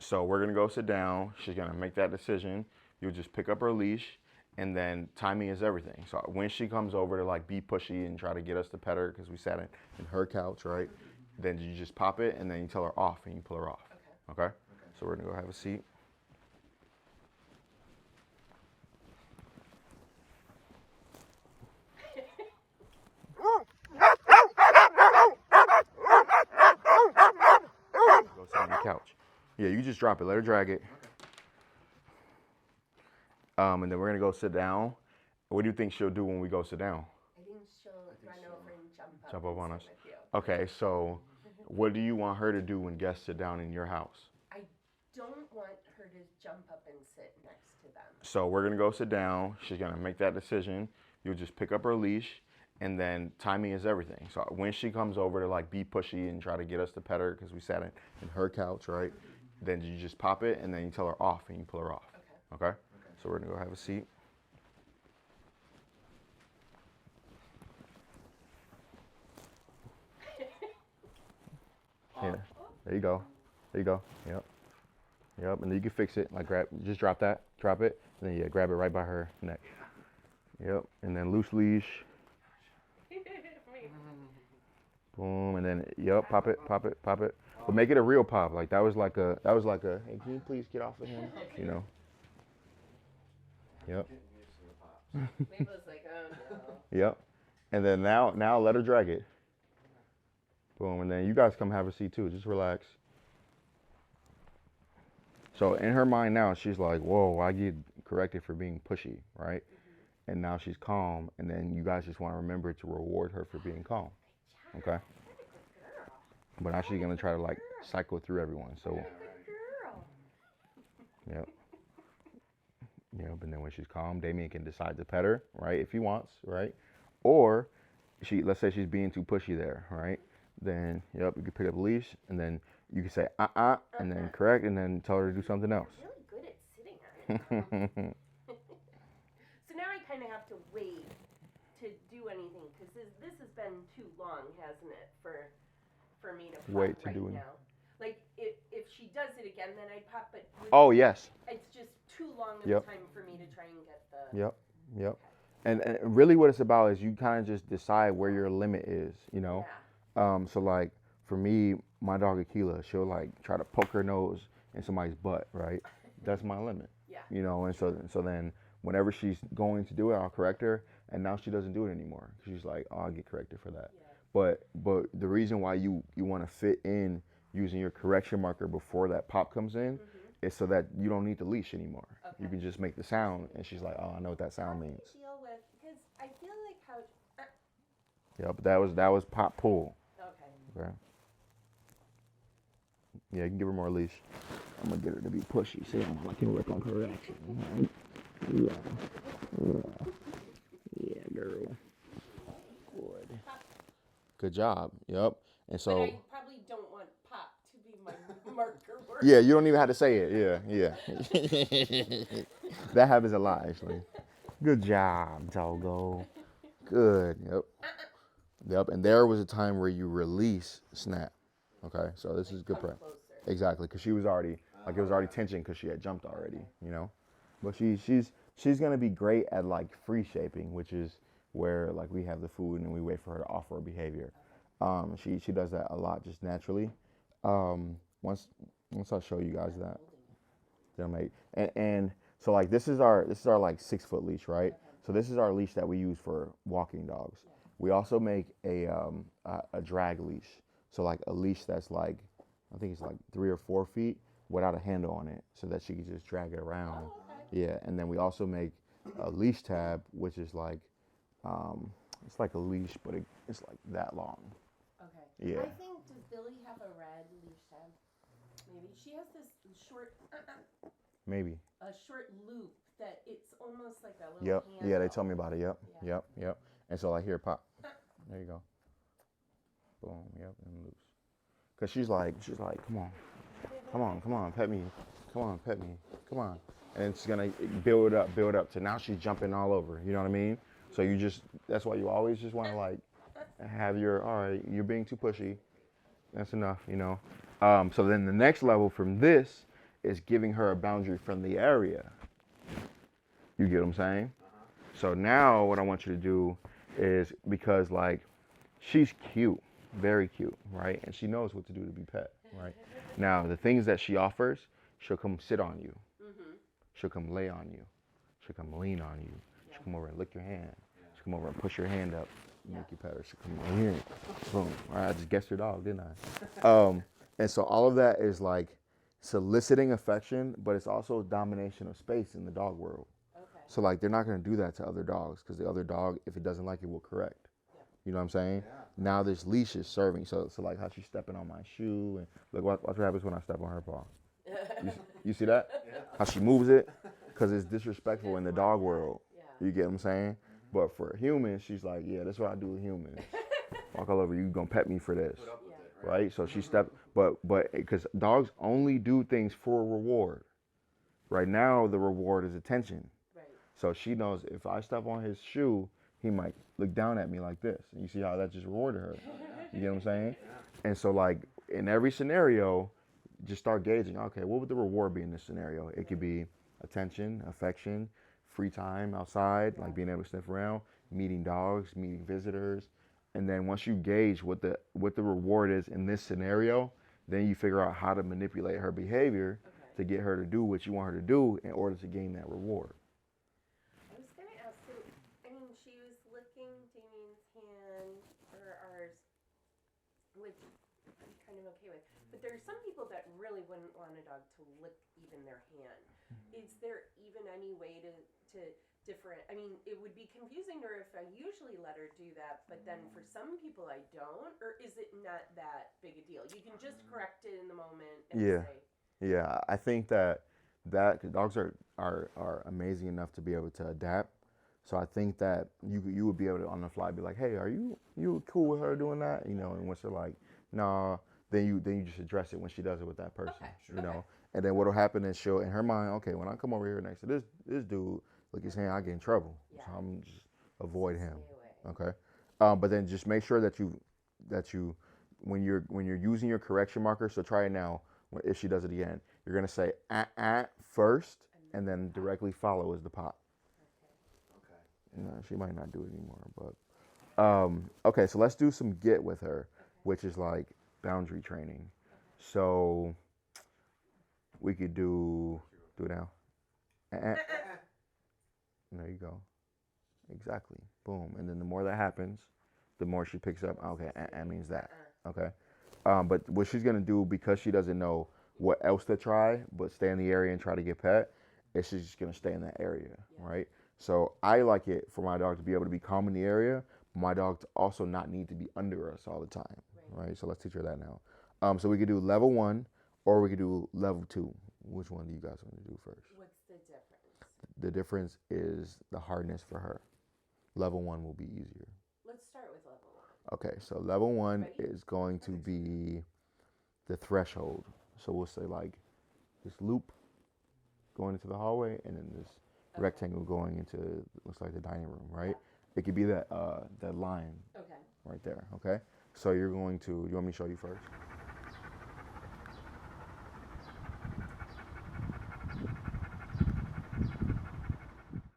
So we're gonna go sit down. She's gonna make that decision. You'll just pick up her leash, and then timing is everything. So when she comes over to like be pushy and try to get us to pet her because we sat in her couch, right? Then you just pop it, and then you tell her off, and you pull her off. Okay? So we're gonna go have a seat. Go sit on the couch. Yeah, you just drop it. Let her drag it. And then we're gonna go sit down. What do you think she'll do when we go sit down? I think she'll run over and Jump up on and us. sit with you. Okay, so what do you want her to do when guests sit down in your house? I don't want her to jump up and sit next to them. So we're gonna go sit down. She's gonna make that decision. You'll just pick up her leash, and then timing is everything. So when she comes over to like be pushy and try to get us to pet her because we sat in her couch, right? Then you just pop it, and then you tell her off, and you pull her off. Okay? So we're gonna go have a seat. Yeah. There you go. There you go. Yep. Yep. And then you can fix it. Like just drop that, drop it, and then yeah, grab it right by her neck. Yep. And then loose leash. Boom. And then yep, pop it, pop it, pop it. But make it a real pop. Like that was like a, hey, can you please get off of him? You know. Yep. Mabel's like, oh no. Yep. And then now let her drag it. Boom. And then you guys come have a seat too. Just relax. So in her mind now, she's like, whoa, I get corrected for being pushy, right? And now she's calm. And then you guys just want to remember to reward her for being calm. Okay? But now she's going to try to like cycle through everyone. So, yep. Yep. And then when she's calm, Damien can decide to pet her, right? If he wants, right? Or let's say she's being too pushy there, right? Then, yep, you can pick up a leash, and then you can say, and then correct, and then tell her to do something else. I'm really good at sitting on it. So now I kind of have to wait to do anything, because this has been too long, hasn't it, for me to pop Wait to right do it. now. Like, if she does it again, then I pop it. Oh, yes. It's just too long of Yep. a time for me to try and get the... Yep, yep. And really what it's about is you kind of just decide where your limit is, you know? Yeah. So like for me, my dog Akila, she'll like try to poke her nose in somebody's butt, right? That's my limit. Yeah. You know, and so then whenever she's going to do it, I'll correct her, and now she doesn't do it anymore. She's like, oh, I'll get corrected for that. Yeah. But the reason why you want to fit in using your correction marker before that pop comes in is so that you don't need the leash anymore. Okay. You can just make the sound, and she's like, oh, I know what that sound means. Deal with, because I feel like how... Yeah, but that was pop pull. Okay. Okay. Yeah, you can give her more leash. I'm gonna get her to be pushy. See, I can work on correction. Right? Yeah, girl. Good job. Yep. And so. But I probably don't want pop to be my marker word. Yeah, you don't even have to say it. Yeah. That happens a lot, actually. Good job, doggo. Good. Yep. Yep. And there was a time where you release Snap. Okay. So this is good prep. Exactly, because she was already it was already tension because she had jumped already, you know. But she's gonna be great at like free shaping, which is where like we have the food and we wait for her to offer her behavior. She does that a lot just naturally. Once I show you guys that, they'll make and so like this is our like 6 foot leash, right? So this is our leash that we use for walking dogs. We also make a drag leash, so like a leash that's like I think it's like 3 or 4 feet without a handle on it, so that she can just drag it around. Oh, okay. Yeah, and then we also make a leash tab, which is like it's like a leash, but it's like that long. Okay. Yeah. I think, does Billy have a red leash tab? Maybe. She has this short... Maybe. A short loop that it's almost like a little Yep. handle. Yeah, they told me about it. Yep. Yeah. Yep. And so like here, pop. There you go. Boom. Yep. And loose. Cause she's like, come on, pet me, come on, pet me, come on, and it's gonna build up to now she's jumping all over. You know what I mean? So that's why you always just want to like have all right, you're being too pushy. That's enough, you know. So then the next level from this is giving her a boundary from the area. You get what I'm saying? So now what I want you to do is, because like she's cute, very cute, right? And she knows what to do to be pet, right? Now the things that she offers, she'll come sit on you. She'll come lay on you. She'll come lean on you. She'll come over and lick your hand. She'll come over and push your hand up, and make you pet her. She'll come over here, boom. All right, I just guessed your dog, didn't I? And so all of that is like soliciting affection, but it's also domination of space in the dog world. Okay. So like they're not gonna do that to other dogs, because the other dog, if it doesn't like it, will correct. You know what I'm saying? Now this leash is serving. So like how she's stepping on my shoe, and look, watch what happens when I step on her paw. You see that? How she moves it? Because it's disrespectful in the dog world. You get what I'm saying? But for humans, she's like, yeah, that's what I do with humans. Walk all over you, gonna pet me for this, right? So she stepped, but because dogs only do things for a reward. Right now, the reward is attention. Right. So she knows if I step on his shoe, he might look down at me like this. And you see how that just rewarded her. You get what I'm saying? And so like in every scenario, just start gauging, okay, what would the reward be in this scenario? It could be attention, affection, free time outside, like being able to sniff around, meeting dogs, meeting visitors. And then once you gauge what the reward is in this scenario, then you figure out how to manipulate her behavior to get her to do what you want her to do in order to gain that reward. I was going to ask, so, I mean, she was licking Damien's hand, or ours, which I'm kind of okay with. But there are some people that really wouldn't want a dog to lick even their hand. Is there even any way to different? I mean, it would be confusing to her if I usually let her do that, but then for some people I don't. Or is it not that big a deal? You can just correct it in the moment and say. Yeah, I think that dogs are amazing enough to be able to adapt. So I think that you would be able to on the fly be like, hey, are you cool with her doing that? You know, and once they're like, nah, then you just address it when she does it with that person. Okay, you know, and then what'll happen is she'll in her mind, okay, when I come over here next to this dude, look his hand, I get in trouble. Yeah. So I'm just avoid him. Stay away. Okay, but then just make sure that you when you're using your correction marker. So try it now. If she does it again, you're gonna say first, and then directly follow is the pop. Okay. No, she might not do it anymore, but okay. So let's do some get with her, which is like boundary training. So we could do it now. There you go. Exactly. Boom. And then the more that happens, the more she picks up. Okay, means that. Okay. But what she's gonna do, because she doesn't know what else to try, but stay in the area and try to get pet, is she's just gonna stay in that area, right? So I like it for my dog to be able to be calm in the area, but my dog to also not need to be under us all the time, right? So let's teach her that now. So we could do level 1, or we could do level 2. Which one do you guys want to do first? What's the difference? The difference is the hardness for her. Level 1 will be easier. Let's start with level 1. Okay, so level 1 Ready? is going to be the threshold. So we'll say like this loop going into the hallway, and then this rectangle going into, looks like the dining room, right? It could be that line Okay. right there, okay? So you're going to, you want me to show you first?